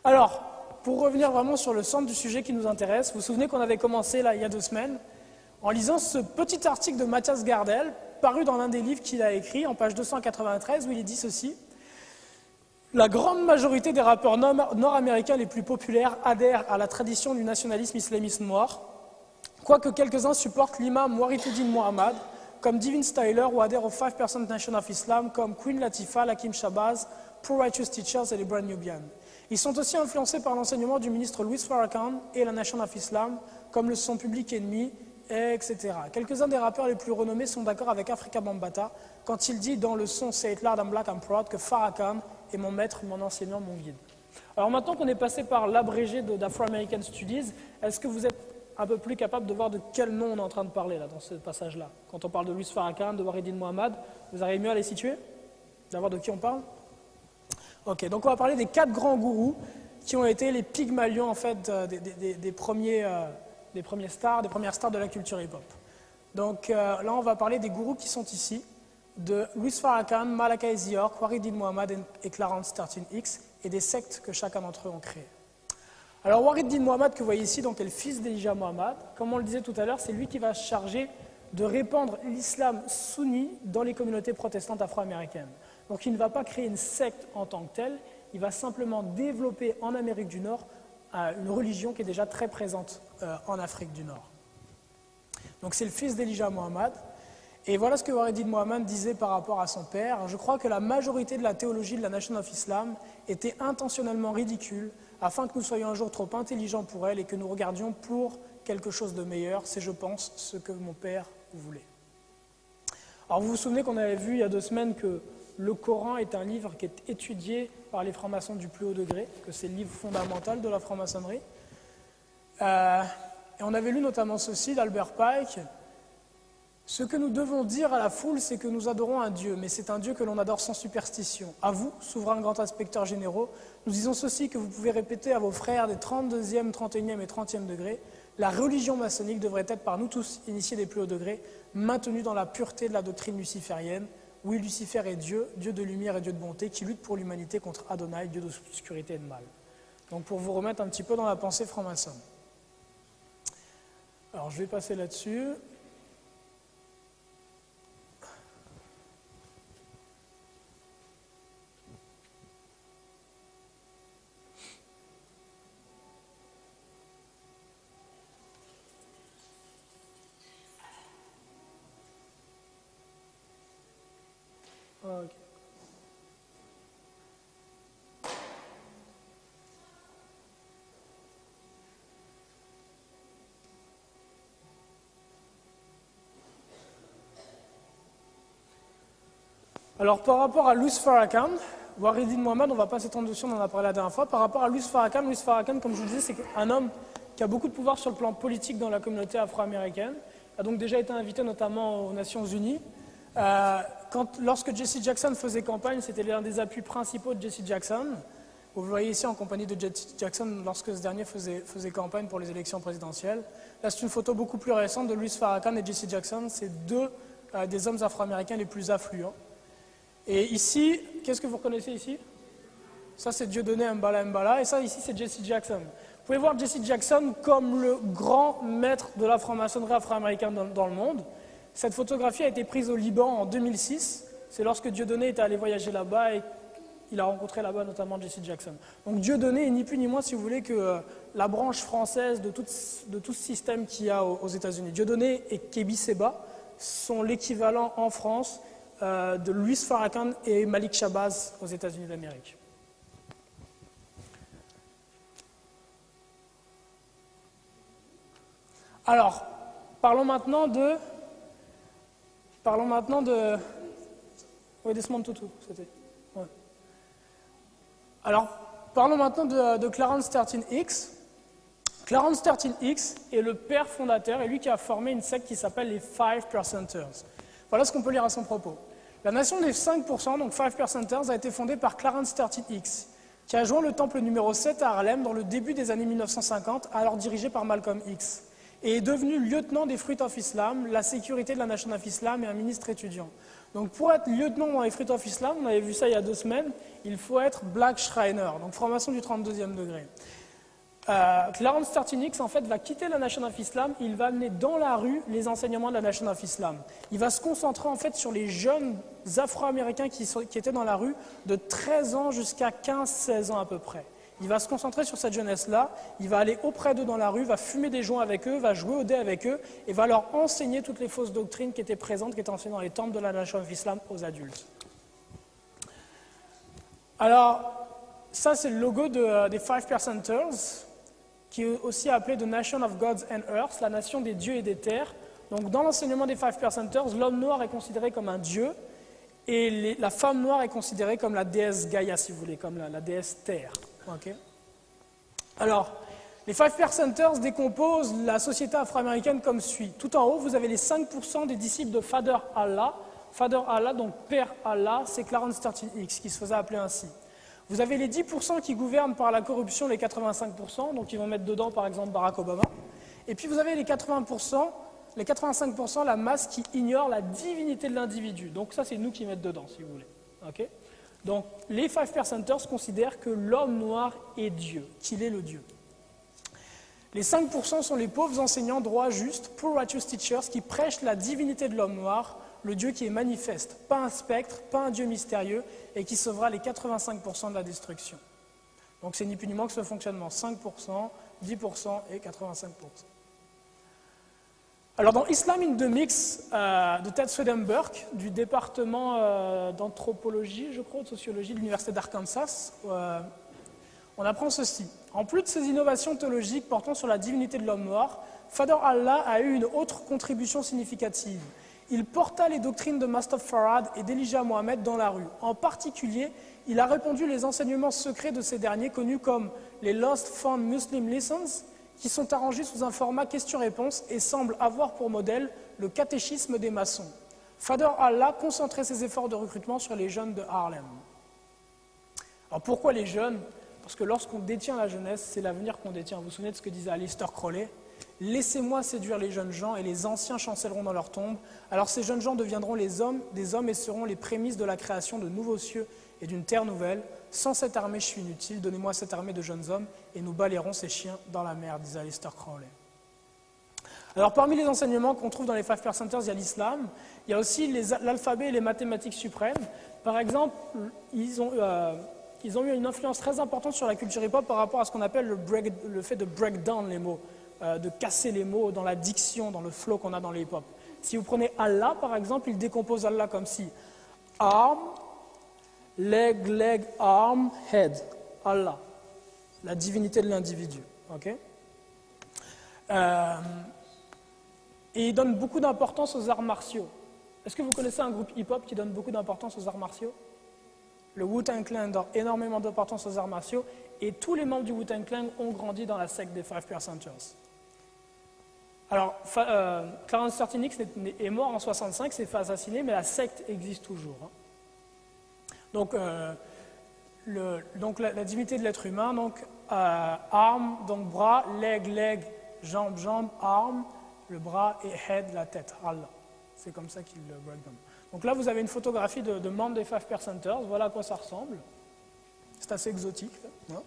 Alors, pour revenir vraiment sur le centre du sujet qui nous intéresse, vous vous souvenez qu'on avait commencé là il y a 2 semaines en lisant ce petit article de Matthias Gardel, paru dans l'un des livres qu'il a écrit, en page 293, où il dit ceci. La grande majorité des rappeurs nord-américains les plus populaires adhèrent à la tradition du nationalisme islamiste noir, quoique quelques-uns supportent l'imam Warithuddin Muhammad, comme Devin Styler, ou adhèrent au 5% Nation of Islam, comme Queen Latifah, Lakim Shabazz, Pro Righteous Teachers et les Brand Nubian. Ils sont aussi influencés par l'enseignement du ministre Louis Farrakhan et la Nation of Islam, comme le sont Public Enemy, etc. Quelques-uns des rappeurs les plus renommés sont d'accord avec Afrika Bambaataa quand il dit dans le son Say It Loud, I'm Black, I'm Proud que Farrakhan est mon maître, mon enseignant, mon guide. Alors maintenant qu'on est passé par l'abrégé d'Afro-American Studies, est-ce que vous êtes un peu plus capable de voir de quel nom on est en train de parler là, dans ce passage-là? Quand on parle de Louis Farrakhan, de Warithuddin Muhammad, vous arrivez mieux à les situer? D'avoir de qui on parle? Ok, donc on va parler des 4 grands gourous qui ont été les Pygmalions en fait des premières stars de la culture hip-hop. Donc là on va parler des gourous qui sont ici, de Louis Farrakhan, Malachi Z. York, Warithuddin Muhammad et Clarence 13X, et des sectes que chacun d'entre eux ont créées. Alors Warithuddin Muhammad que vous voyez ici, donc, est le fils d'Elijah Muhammad. Comme on le disait tout à l'heure, c'est lui qui va se charger de répandre l'islam sunni dans les communautés protestantes afro-américaines. Donc il ne va pas créer une secte en tant que telle, il va simplement développer en Amérique du Nord une religion qui est déjà très présente en Afrique du Nord. Donc c'est le fils d'Elijah Muhammad. Et voilà ce que Warithuddin Muhammad disait par rapport à son père. Je crois que la majorité de la théologie de la Nation of Islam était intentionnellement ridicule afin que nous soyons un jour trop intelligents pour elle et que nous regardions pour quelque chose de meilleur. C'est, je pense, ce que mon père voulait. Alors vous vous souvenez qu'on avait vu il y a 2 semaines que le Coran est un livre qui est étudié par les francs-maçons du plus haut degré, que c'est le livre fondamental de la franc-maçonnerie. Et on avait lu notamment ceci d'Albert Pike. Ce que nous devons dire à la foule, c'est que nous adorons un Dieu, mais c'est un Dieu que l'on adore sans superstition. À vous, souverains grands inspecteurs généraux, nous disons ceci que vous pouvez répéter à vos frères des 32e, 31e et 30e degrés. La religion maçonnique devrait être par nous tous, initiés des plus hauts degrés, maintenue dans la pureté de la doctrine luciférienne. Oui, Lucifer est Dieu, Dieu de lumière et Dieu de bonté, qui lutte pour l'humanité contre Adonai, Dieu d'obscurité et de mal. Donc pour vous remettre un petit peu dans la pensée franc-maçonne. Alors je vais passer là-dessus. Okay. Alors par rapport à Louis Farrakhan, Warithuddin Muhammad, on ne va pas s'étendre dessus, on en a parlé la dernière fois. Par rapport à Louis Farrakhan, comme je vous le disais, c'est un homme qui a beaucoup de pouvoir sur le plan politique dans la communauté afro-américaine. Il a donc déjà été invité notamment aux Nations Unies. Lorsque Jesse Jackson faisait campagne, c'était l'un des appuis principaux de Jesse Jackson. Vous le voyez ici en compagnie de Jesse Jackson lorsque ce dernier faisait campagne pour les élections présidentielles. Là, c'est une photo beaucoup plus récente de Louis Farrakhan et Jesse Jackson. C'est 2 des hommes afro-américains les plus affluents. Et ici, qu'est-ce que vous reconnaissez ici? Ça, c'est Dieudonné Mbala Mbala. Et ça, ici, c'est Jesse Jackson. Vous pouvez voir Jesse Jackson comme le grand maître de la franc-maçonnerie afro-américaine dans le monde. Cette photographie a été prise au Liban en 2006. C'est lorsque Dieudonné était allé voyager là-bas et il a rencontré là-bas notamment Jesse Jackson. Donc Dieudonné est ni plus ni moins, si vous voulez, que la branche française de tout ce système qu'il y a aux États-Unis. Dieudonné et Kébi Seba sont l'équivalent en France de Louis Farrakhan et Malik Shabazz aux États-Unis d'Amérique. Alors, parlons maintenant de... Oui, Desmond Tutu, c'était... Ouais. Alors, parlons maintenant de Clarence 13X. Clarence 13X est le père fondateur et lui qui a formé une secte qui s'appelle les 5%ers. Voilà ce qu'on peut lire à son propos. La nation des 5%, donc 5%ers, a été fondée par Clarence 13X, qui a joint le temple numéro 7 à Harlem dans le début des années 1950, alors dirigé par Malcolm X, et est devenu lieutenant des Fruit of Islam, la sécurité de la Nation of Islam et un ministre étudiant. Donc pour être lieutenant dans les Fruit of Islam, on avait vu ça il y a 2 semaines, il faut être Black Shriner, donc franc-maçon du 32e degré. Clarence 13X en fait va quitter la Nation of Islam, il va amener dans la rue les enseignements de la Nation of Islam. Il va se concentrer en fait sur les jeunes afro-américains qui étaient dans la rue de 13 ans jusqu'à 15-16 ans à peu près. Il va se concentrer sur cette jeunesse-là, il va aller auprès d'eux dans la rue, va fumer des joints avec eux, va jouer au dé avec eux et va leur enseigner toutes les fausses doctrines qui étaient présentes, qui étaient enseignées dans les temples de la Nation of Islam aux adultes. Alors, ça c'est le logo des Five Percenters, qui est aussi appelé The Nation of Gods and Earth, la nation des dieux et des terres. Donc dans l'enseignement des Five Percenters, l'homme noir est considéré comme un dieu et la femme noire est considérée comme la déesse Gaïa, si vous voulez, comme la déesse terre. Okay. Alors, les Five Percenters décomposent la société afro-américaine comme suit. Tout en haut, vous avez les 5% des disciples de Father Allah. Father Allah, donc Père Allah, c'est Clarence 13X, qui se faisait appeler ainsi. Vous avez les 10% qui gouvernent par la corruption, les 85%, donc ils vont mettre dedans par exemple Barack Obama. Et puis vous avez les 80%, les 85%, la masse qui ignore la divinité de l'individu. Donc ça c'est nous qui mettons dedans, si vous voulez. Okay. Donc les Five Percenters considèrent que l'homme noir est Dieu, qu'il est le Dieu. Les 5% sont les pauvres enseignants droits justes, poor righteous teachers, qui prêchent la divinité de l'homme noir, le Dieu qui est manifeste, pas un spectre, pas un Dieu mystérieux, et qui sauvera les 85% de la destruction. Donc c'est ni plus ni moins que ce fonctionnement, 5%, 10% et 85%. Alors dans Islam in the Mix de Ted Swedenborg, du département d'anthropologie, je crois, de sociologie de l'Université d'Arkansas, on apprend ceci. En plus de ces innovations théologiques portant sur la divinité de l'homme noir, Father Allah a eu une autre contribution significative. Il porta les doctrines de Master Farad et d'Elijah Mohammed dans la rue. En particulier, il a répandu les enseignements secrets de ces derniers, connus comme les Lost Found Muslim Lessons, qui sont arrangés sous un format question-réponse et semblent avoir pour modèle le catéchisme des maçons. Father Allah concentrait ses efforts de recrutement sur les jeunes de Harlem. Alors pourquoi les jeunes? Parce que lorsqu'on détient la jeunesse, c'est l'avenir qu'on détient. Vous vous souvenez de ce que disait Aleister Crowley? Laissez-moi séduire les jeunes gens et les anciens chancelleront dans leur tombe. Alors ces jeunes gens deviendront des hommes et seront les prémices de la création de nouveaux cieux et d'une terre nouvelle. Sans cette armée, je suis inutile. Donnez-moi cette armée de jeunes hommes et nous balayerons ces chiens dans la mer, disait Aleister Crowley. Alors parmi les enseignements qu'on trouve dans les Five Percenters, il y a l'islam. Il y a aussi l'alphabet et les mathématiques suprêmes. Par exemple, ils ont eu une influence très importante sur la culture hip-hop par rapport à ce qu'on appelle le fait de break down les mots. De casser les mots dans la diction, dans le flow qu'on a dans les hip-hop. Si vous prenez Allah, par exemple, il décompose Allah comme si arm, leg, arm, head. Allah, la divinité de l'individu. Okay. Et il donne beaucoup d'importance aux arts martiaux. Est-ce que vous connaissez un groupe hip-hop qui donne beaucoup d'importance aux arts martiaux? Le Wu-Tang Clan donne énormément d'importance aux arts martiaux et tous les membres du Wu-Tang Clan ont grandi dans la secte des Five Percenters. Alors, Clarence 13X est mort en 65, s'est fait assassiner, mais la secte existe toujours. Hein. Donc, la divinité de l'être humain, donc arm, donc bras, leg, jambe, arm, le bras et head, la tête, Allah. C'est comme ça qu'il le break down. Donc là, vous avez une photographie de membres des Five Percenters, voilà à quoi ça ressemble. C'est assez exotique. Là.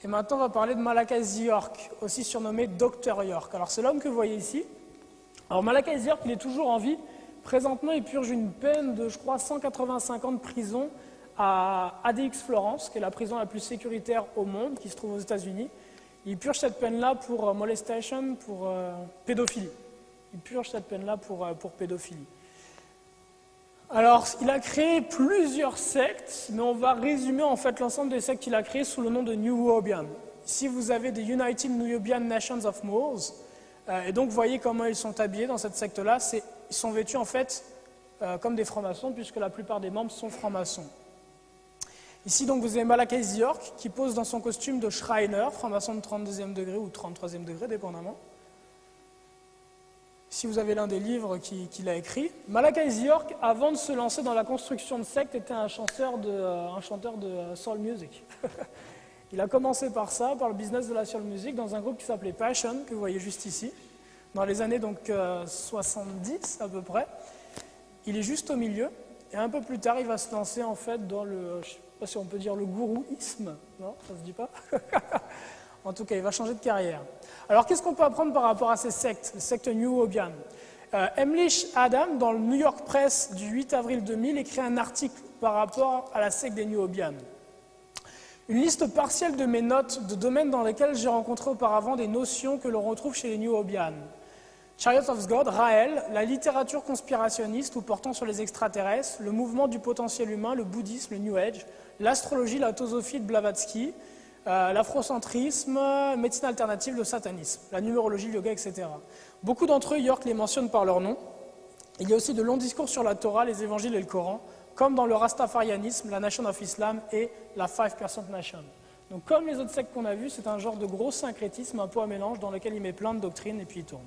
Et maintenant, on va parler de Malachi York, aussi surnommé Dr York. Alors, c'est l'homme que vous voyez ici. Alors, Malachi York, il est toujours en vie. Présentement, il purge une peine de, je crois, 185 ans de prison à ADX Florence, qui est la prison la plus sécuritaire au monde, qui se trouve aux États-Unis. Il purge cette peine-là pour molestation, pour pédophilie. Il purge cette peine-là pour pédophilie. Alors, il a créé plusieurs sectes, mais on va résumer en fait l'ensemble des sectes qu'il a créées sous le nom de New Nubian. Ici, vous avez des United Nubian Nations of Moors, et donc vous voyez comment ils sont habillés dans cette secte-là. Ils sont vêtus en fait comme des francs-maçons, puisque la plupart des membres sont francs-maçons. Ici, donc, vous avez Malachi York qui pose dans son costume de Shriner, franc-maçon de 32e degré ou 33e degré, dépendamment. Si vous avez l'un des livres qu'il a écrit. Malachi York, avant de se lancer dans la construction de secte, était un chanteur de soul music. Il a commencé par ça, par le business de la soul music, dans un groupe qui s'appelait Passion, que vous voyez juste ici. dans les années donc, 70 à peu près. Il est juste au milieu. Et un peu plus tard, il va se lancer en fait dans le, je ne sais pas si on peut dire le gourouisme, non, ça se dit pas. En tout cas, il va changer de carrière. Alors, qu'est-ce qu'on peut apprendre par rapport à ces sectes, les sectes New Hobian? Emlich Adam, dans le New York Press du 8 avril 2000, écrit un article par rapport à la secte des New Hobian. Une liste partielle de mes notes de domaines dans lesquels j'ai rencontré auparavant des notions que l'on retrouve chez les New Hobian. Chariot of God, Raël, la littérature conspirationniste ou portant sur les extraterrestres, le mouvement du potentiel humain, le bouddhisme, le New Age, l'astrologie, la théosophie de Blavatsky, l'afrocentrisme, médecine alternative, le satanisme, la numérologie, le yoga, etc. Beaucoup d'entre eux, York les mentionne par leur nom. Il y a aussi de longs discours sur la Torah, les évangiles et le Coran, comme dans le rastafarianisme, la Nation of Islam et la 5% Nation. Donc comme les autres sectes qu'on a vus, c'est un genre de gros syncrétisme, un peu un mélange dans lequel il met plein de doctrines et puis il tourne.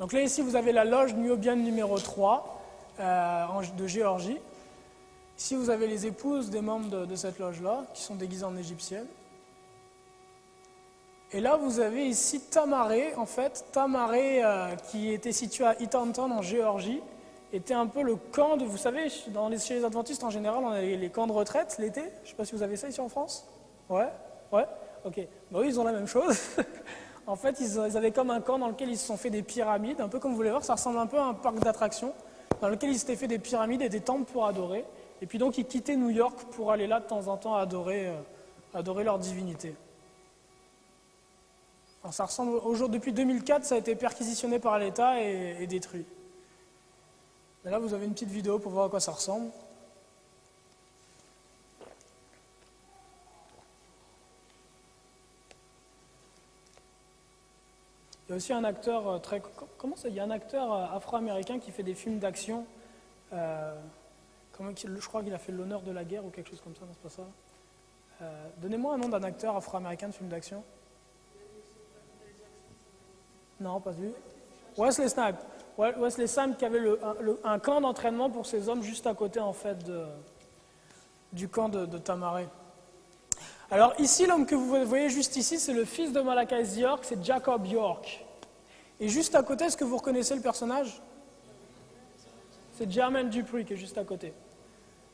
Donc là, ici, vous avez la loge New Hobian numéro 3 de Géorgie. Ici, vous avez les épouses des membres de cette loge-là, qui sont déguisées en égyptiennes. Et là, vous avez ici Tamaré, en fait. Tamaré, qui était situé à Eatonton, en Géorgie, était un peu le camp de... Vous savez, chez les adventistes, en général, on a les camps de retraite l'été. Je ne sais pas si vous avez ça ici en France. Ouais. Ok. Bah oui, ils ont la même chose. En fait, ils avaient comme un camp dans lequel ils se sont fait des pyramides, un peu comme vous voulez voir, ça ressemble un peu à un parc d'attractions, dans lequel ils s'étaient fait des pyramides et des temples pour adorer. Et puis donc, ils quittaient New York pour aller là de temps en temps adorer leur divinité. Alors, ça ressemble depuis 2004, ça a été perquisitionné par l'État et détruit. Et là, vous avez une petite vidéo pour voir à quoi ça ressemble. Il y a aussi un acteur comment ça? Il y a un acteur afro-américain qui fait des films d'action. Je crois qu'il a fait l'honneur de la guerre ou quelque chose comme ça, non, c'est pas ça. Donnez-moi un nom d'un acteur afro-américain de film d'action. Non, pas lui. Wesley Snipes. Wesley Snipes qui avait un camp d'entraînement pour ces hommes juste à côté en fait du camp de Tamaré. Alors ici, l'homme que vous voyez juste ici, c'est le fils de Malachi York, c'est Jacob York. Et juste à côté, est-ce que vous reconnaissez le personnage? C'est Jermaine Dupri qui est juste à côté.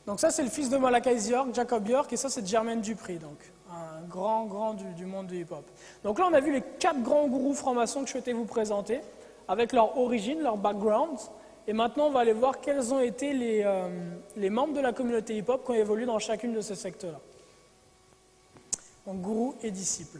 Donc ça, c'est le fils de Malachi York, Jacob York, et ça, c'est Jermaine Dupri, donc un grand du monde du hip-hop. Donc là, on a vu les 4 grands gourous francs-maçons que je souhaitais vous présenter, avec leur origine, leur background. Et maintenant, on va aller voir quels ont été les membres de la communauté hip-hop qui ont évolué dans chacune de ces secteurs-là. Donc, gourou et disciple.